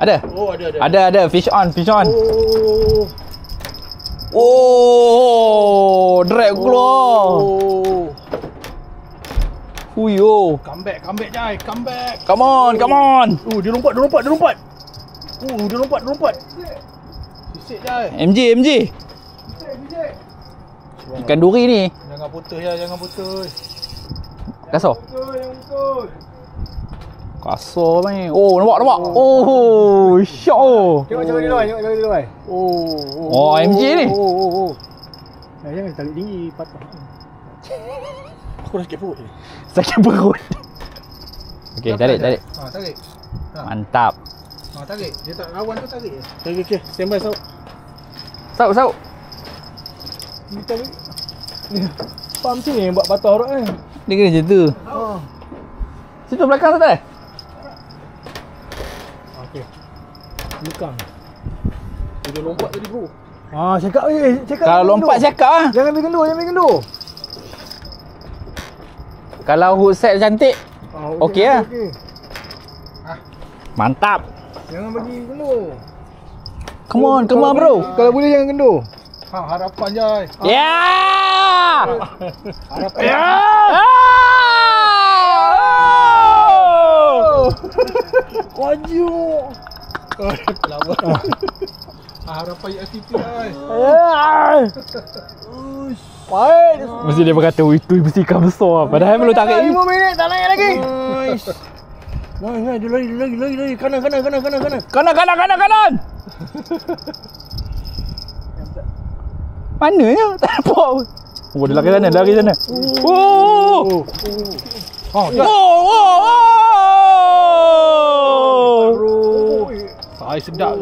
Ada? Oh, ada. Ada. Fish on. Oh. Oh, drag keluar. Oh. Huyo. Comeback Jai. Comeback. Come on. Dia lompat. Dia lompat. Sisik Jai. MJ. Ikan duri ni. Jangan putus. Kasar. Betul. Kasar ni. Oh, nampak. Oh, syok. Tengok di luar. Oh, MJ ni. Jangan tarik tinggi, patah. Aku dah sakit perut ni. Sakit perut. Okey, tarik. Tarik. Mantap. Tarik. Dia tak lawan tu tarik. Okey. Stand by Sauk. Sauk. Ni tarik. Ni. Pam sini yang buat patah orang ni. Dia kena macam tu. Situ belakang tu tak? Okey. Belakang. Dia lompat tadi bro. Cakap. Kalau lompat cakap lah. Jangan ambil kendur. Kalau hook set cantik, okey lah. Okey. Mantap. Jangan bagi kendur. Come on bro. Kalau boleh jangan kendur. Harapan Jai. Waju. Lawan. Harapan USTP Jai. Baik. Mesti dia berkata, itu mesti ikan besar. Padahal belum tarik. 5 minit tak naik lagi. Nice. Dia lari. Kanan. Kanan. Mana ya? Tak nampak. Oh, dia lari sana. Oh. Saya sedap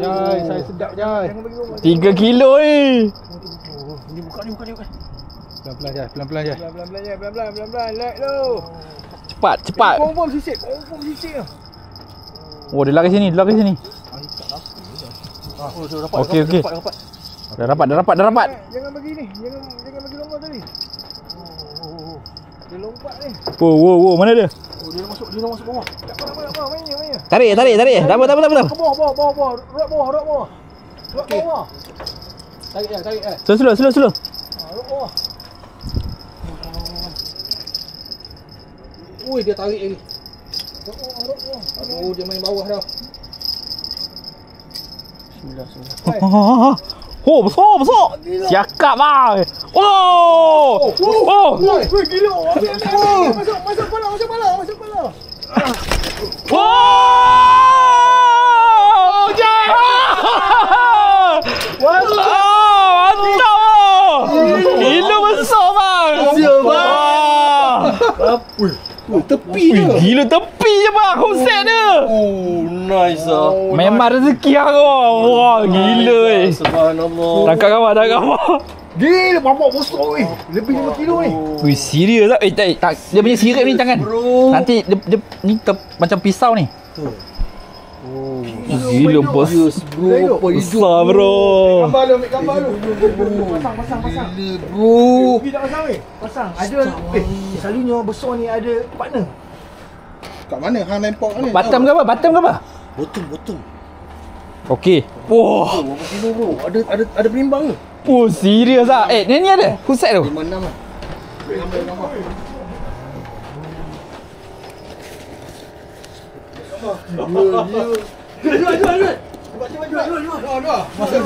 Jai. 3 kilo ni. Ini bukan. Pelan-pelan Jai. Pelan-pelan. Let tu. Cepat. Confirm sisik. Oh, dia lari sini. Okey. Dah rapat. Jangan bagi ni. Jangan bagi lompat tadi. Dia lompat ni. Wow, mana dia? Dia nak masuk bawah. Tak apa. Mainnya. Tarik. Tak apa. Ke bawah. Rot bawah. Tarik. Slow. Rot bawah. Dia tarik ni. Rot bawah. Aduh, dia main bawah dah. Oh, besar. Siakap lah. Oh. Gila. Masuk pala. Oh, mantap. Gila besar bang. Tepi je. Gila tepi je bang. Konsep dia. Nice ah. Memang rezeki aku. Wah, gila Subhanallah. Tangkap gambar. Gila, bapak besar weh. Lebih 5 kilo ni. Wih, serius tak? Tak. Dia punya sirip ni jangan. Nanti dia ni macam pisau ni. Gila bos. Besar bro. Ambil gambar lu. Pasang. Gila bro. Pergi tak pasang weh? Pasang. Ada selalunya besar ni ada partner. Kat mana hang lempok ni? Batam ke apa? Bottom. Okey. Wah. Berapa kilo bro? Ada berimbang ke? Oh, serius ah. Ni ada. Huset tu. 5-6 lah. Gambar. Jual. Masuk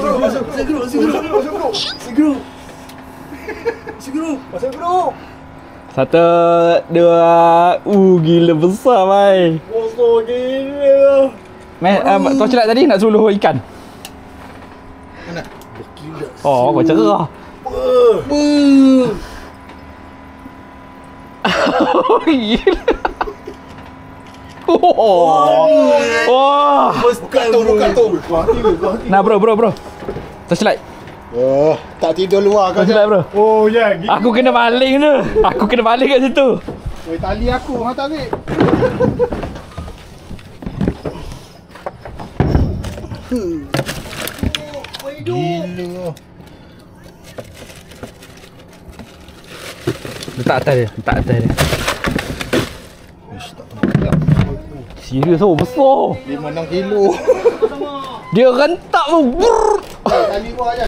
grup. 1, 2. Gila besar mai. Bosor gila. Torchlight tadi nak suluh ikan. Mana? Berkilat. Oh, kau cerah. Gila. Wah. Bukan. Nah bro. Torchlight. Tak tidur luar kau. Torchlight bro. Oh ya. Aku kena baling tu. Kat situ. Oi, tali aku hang tarik. Gila. Letak atas dia. Serius oh, besar. 5-6 kilo. Dia rentak tu. Tali gua aja.